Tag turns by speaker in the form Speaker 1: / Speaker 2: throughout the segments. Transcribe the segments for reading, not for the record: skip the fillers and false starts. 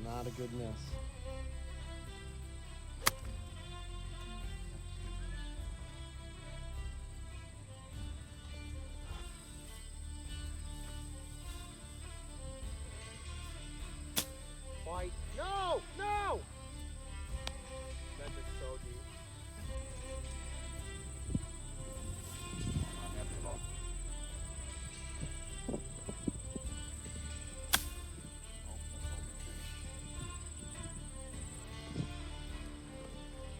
Speaker 1: Not a good miss. Fight. No! No! That is so deep.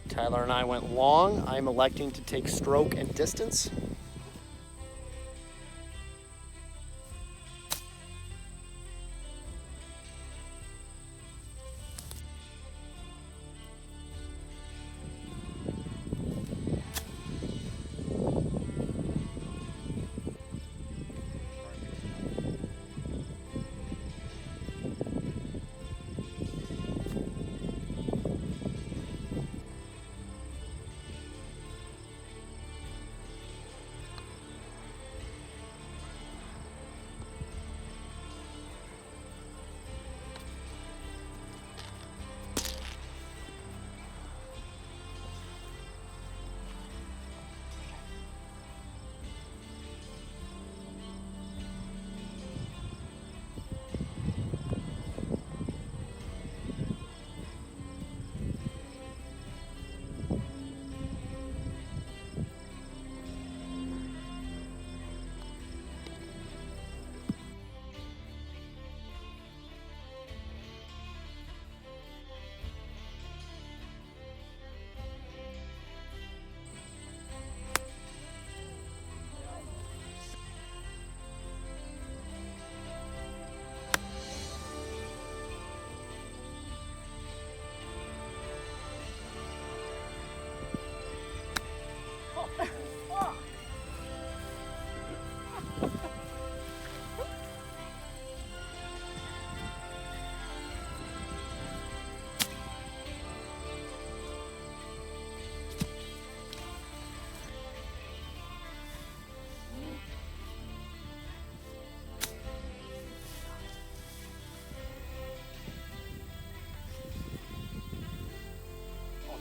Speaker 1: Tyler and I went long. I'm electing to take stroke and distance.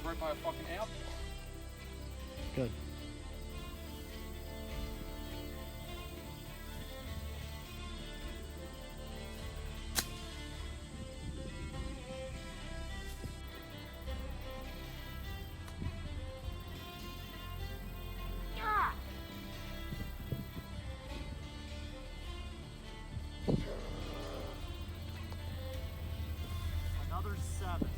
Speaker 2: Right by a fucking amp.
Speaker 1: Good. Another 7.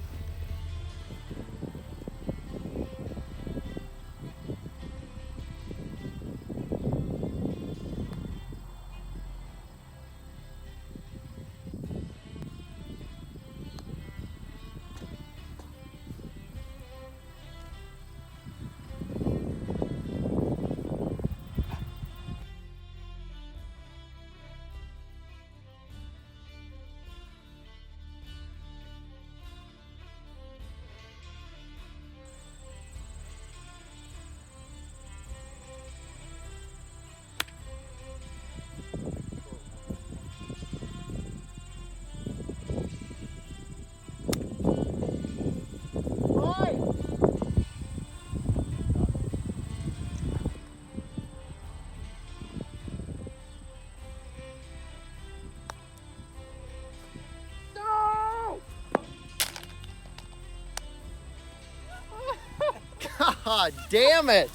Speaker 1: God damn it!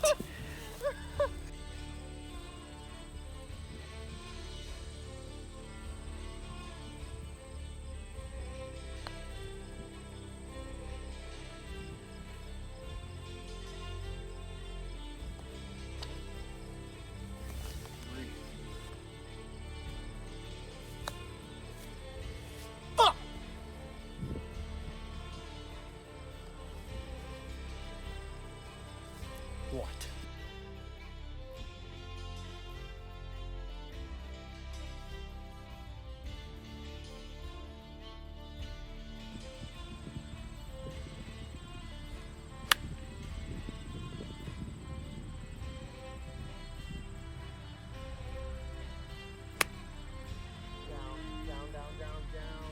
Speaker 1: Fuck! What? Down, down, down, down, down.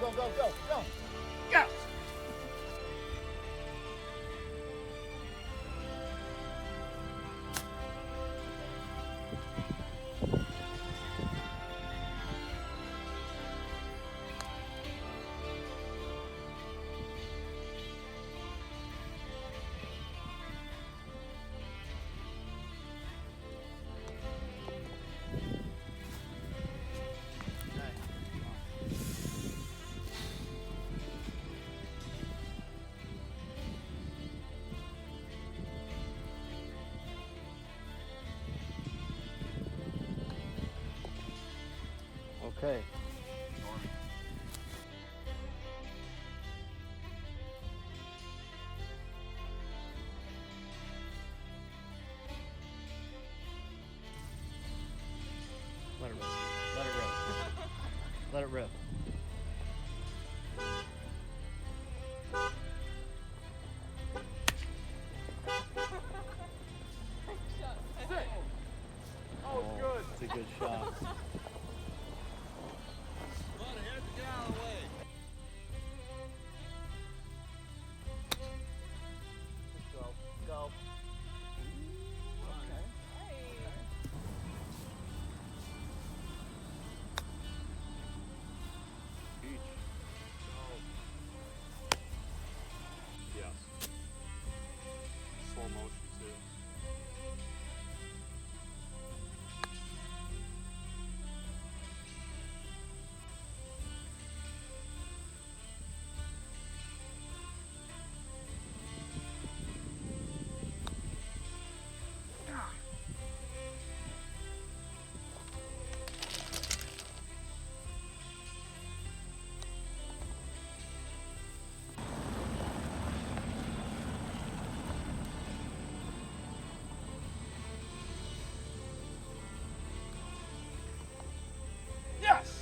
Speaker 1: go, go, go, go.
Speaker 2: Go!
Speaker 1: Okay. Let it rip. Let it rip. Let it rip.
Speaker 2: Oh, good.
Speaker 1: It's a good shot. Go. Go.
Speaker 2: Yes. Slow motion too. Yes!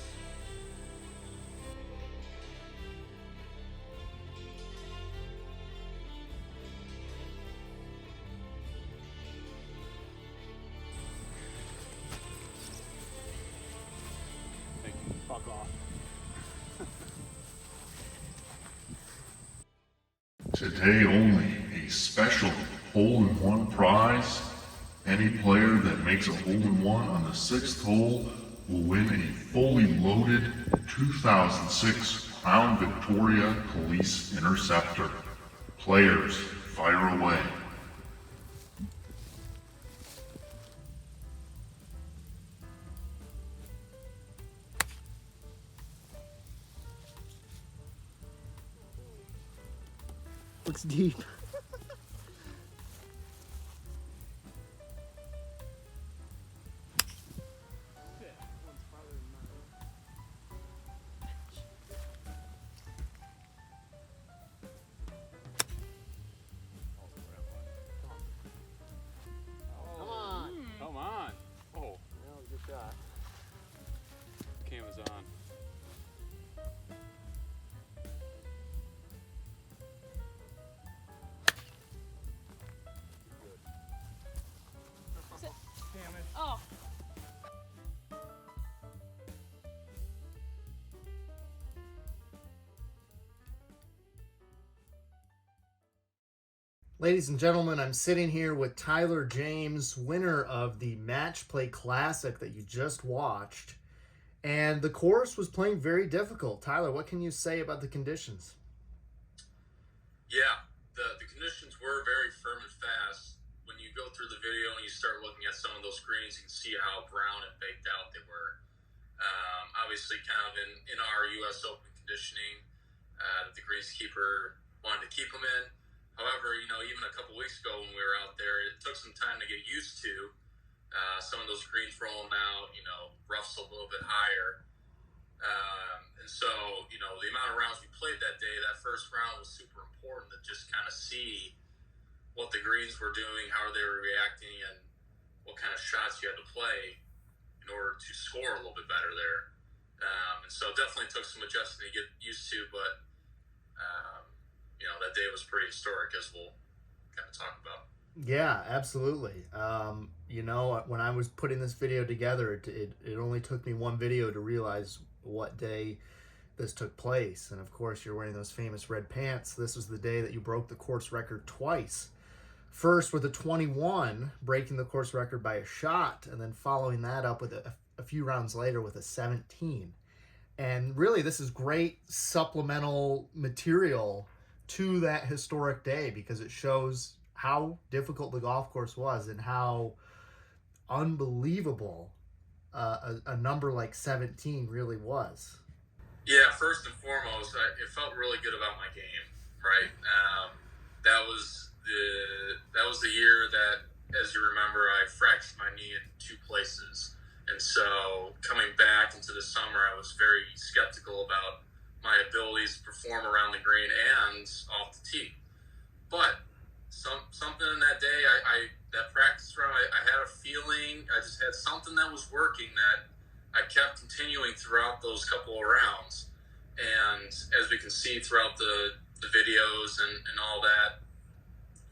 Speaker 2: Hey, fuck off.
Speaker 3: Today only, a special hole-in-one prize. Any player that makes a hole-in-one on the 6th hole will win a fully loaded 2006 Crown Victoria Police Interceptor. Players, fire away.
Speaker 1: Looks deep. Come on.
Speaker 2: Come on. Oh,
Speaker 1: That was a good shot.
Speaker 2: cam is on. Damn it.
Speaker 4: Oh.
Speaker 1: Ladies and gentlemen, I'm sitting here with Tyler James, winner of the Match Play Classic that you just watched. And the course was playing very difficult. Tyler, what can you say about the conditions?
Speaker 5: Yeah, the conditions were very firm and fast. When you go through the video and you start looking at some of those greens, you can see how brown and baked out they were. Obviously, kind of in our U.S. Open conditioning, the greenskeeper wanted to keep them in. However, even a couple weeks ago when we were out there, it took some time to get used to some of those greens rolling out, roughs a little bit higher. And so, the amount of rounds we played that day, that first round was super important to just kind of see what the greens were doing, how they were reacting, and what kind of shots you had to play in order to score a little bit better there. And so it definitely took some adjusting to get used to, but, that day was pretty historic, as we'll kind of talk about.
Speaker 1: Yeah, absolutely. When I was putting this video together, it only took me one video to realize what day this took place. And of course, you're wearing those famous red pants. This was the day that you broke the course record twice. First with a 21, breaking the course record by a shot, and then following that up with a few rounds later with a 17. And really, this is great supplemental material to that historic day because it shows how difficult the golf course was and how unbelievable a number like 17 really was.
Speaker 5: Yeah, first and foremost, it felt really good about my game, right? That was the year that, as you remember, I fractured my knee in 2 places. And so coming back into the summer, I was very skeptical about my abilities to perform around the green and off the tee. But something in that day, that practice round, I had a feeling, I just had something that was working that I kept continuing throughout those couple of rounds. And as we can see throughout the videos and all that,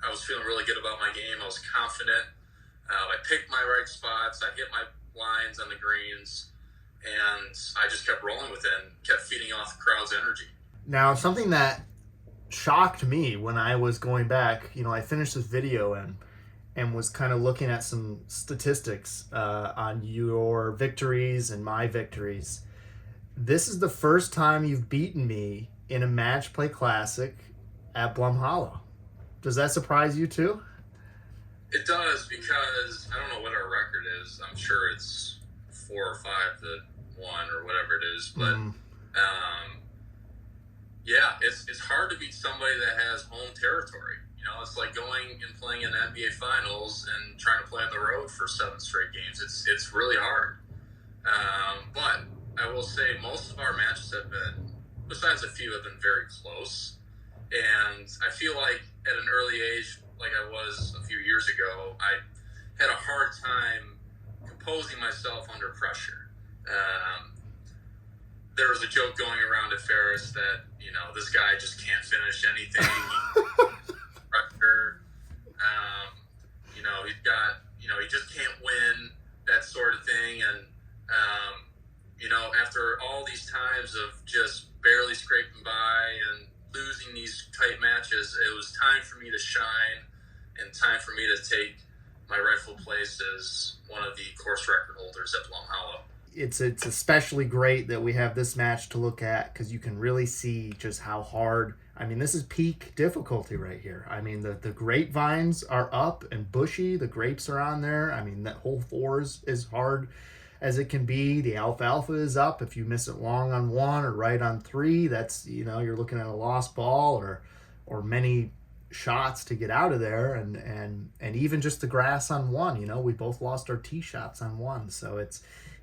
Speaker 5: I was feeling really good about my game. I was confident. I picked my right spots. I hit my lines on the greens, and I just kept rolling with it and kept feeding off the crowd's energy.
Speaker 1: Now, something that shocked me when I was going back, I finished this video and was kind of looking at some statistics on your victories and my victories. This is the first time you've beaten me in a match play classic at Blum Hollow. Does that surprise you too?
Speaker 5: It does, because I don't know what our record is. I'm sure it's 4 or 5 to 1 or whatever it is. But yeah, it's hard to beat somebody that has home territory. It's like going and playing in the NBA Finals and trying to play on the road for 7 straight games. It's really hard. But I will say most of our matches have been, besides a few, have been very close. And I feel like at an early age, like I was a few years ago, I had a hard time composing myself under pressure. There was a joke going around at Ferris that, this guy just can't finish anything. Pressure. He's got, he just can't win, that sort of thing. And, after all these times of just barely scraping by and losing these tight matches, it was time for me to shine and time for me to take my rightful place as one of the course record holders at Blum Hollow.
Speaker 1: It's especially great that we have this match to look at because you can really see just how hard. This is peak difficulty right here. The grapevines are up and bushy. The grapes are on there. That hole 4 is as hard as it can be. The alfalfa is up. If you miss it long on 1 or right on 3, that's, you're looking at a lost ball or many shots to get out of there. And even just the grass on 1, we both lost our tee shots on 1. So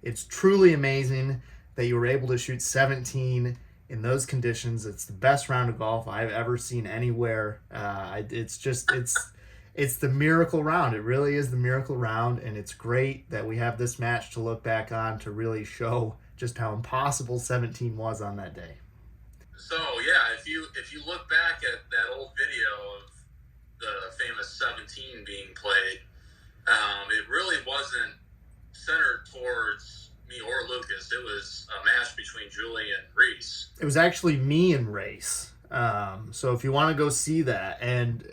Speaker 1: it's truly amazing that you were able to shoot 17 in those conditions. It's the best round of golf I've ever seen anywhere. It's the miracle round. It really is the miracle round, and it's great that we have this match to look back on to really show just how impossible 17 was on that day.
Speaker 5: So yeah, if you look back at that old video of the famous 17 being played, it really wasn't centered towards me or Lucas. It was a match between Julie and Reese.
Speaker 1: It was actually me and Race. So if you want to go see that, and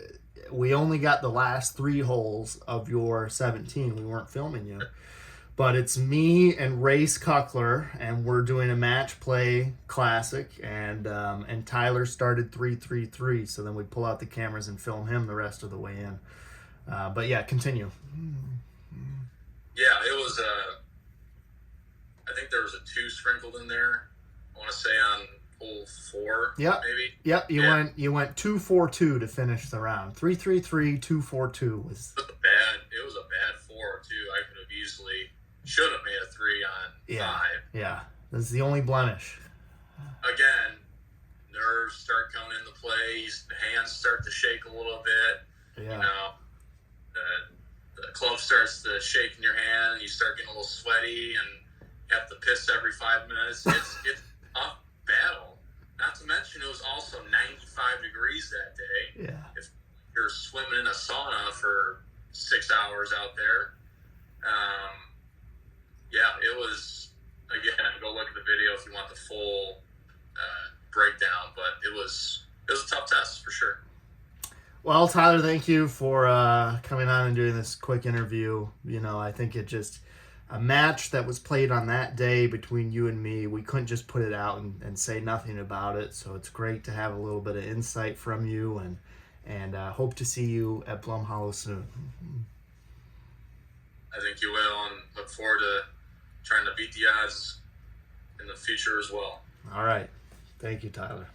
Speaker 1: we only got the last 3 holes of your 17. We weren't filming you. But it's me and Race Kuckler, and we're doing a match play classic, and Tyler started 3-3-3, so then we pull out the cameras and film him the rest of the way in. But yeah, continue.
Speaker 5: Yeah, it was I think there was a 2 sprinkled in there. I want to say on hole 4,
Speaker 1: yep.
Speaker 5: Maybe.
Speaker 1: Yep, you went 2-4-2 to finish the round. 3-3-3, 2-4-2 was.
Speaker 5: It was a bad 4 too. I could have easily should have made a 3 on 5.
Speaker 1: Yeah, that's the only blemish.
Speaker 5: Again, nerves start coming into play. The hands start to shake a little bit.
Speaker 1: Yeah.
Speaker 5: The club starts to shake in your hand, and you start getting a little sweaty, and you have to piss every 5 minutes. It's a battle. Not to mention, it was also 95 degrees that day.
Speaker 1: Yeah.
Speaker 5: If you're swimming in a sauna for 6 hours out there, yeah, it was. Again, go look at the video if you want the full breakdown, but it was a tough test for sure.
Speaker 1: Well, Tyler, thank you for coming on and doing this quick interview. I think it just a match that was played on that day between you and me. We couldn't just put it out and say nothing about it. So it's great to have a little bit of insight from you, and hope to see you at Plum Hollow soon.
Speaker 5: I think you will, and look forward to trying to beat the odds in the future as well.
Speaker 1: All right. Thank you, Tyler.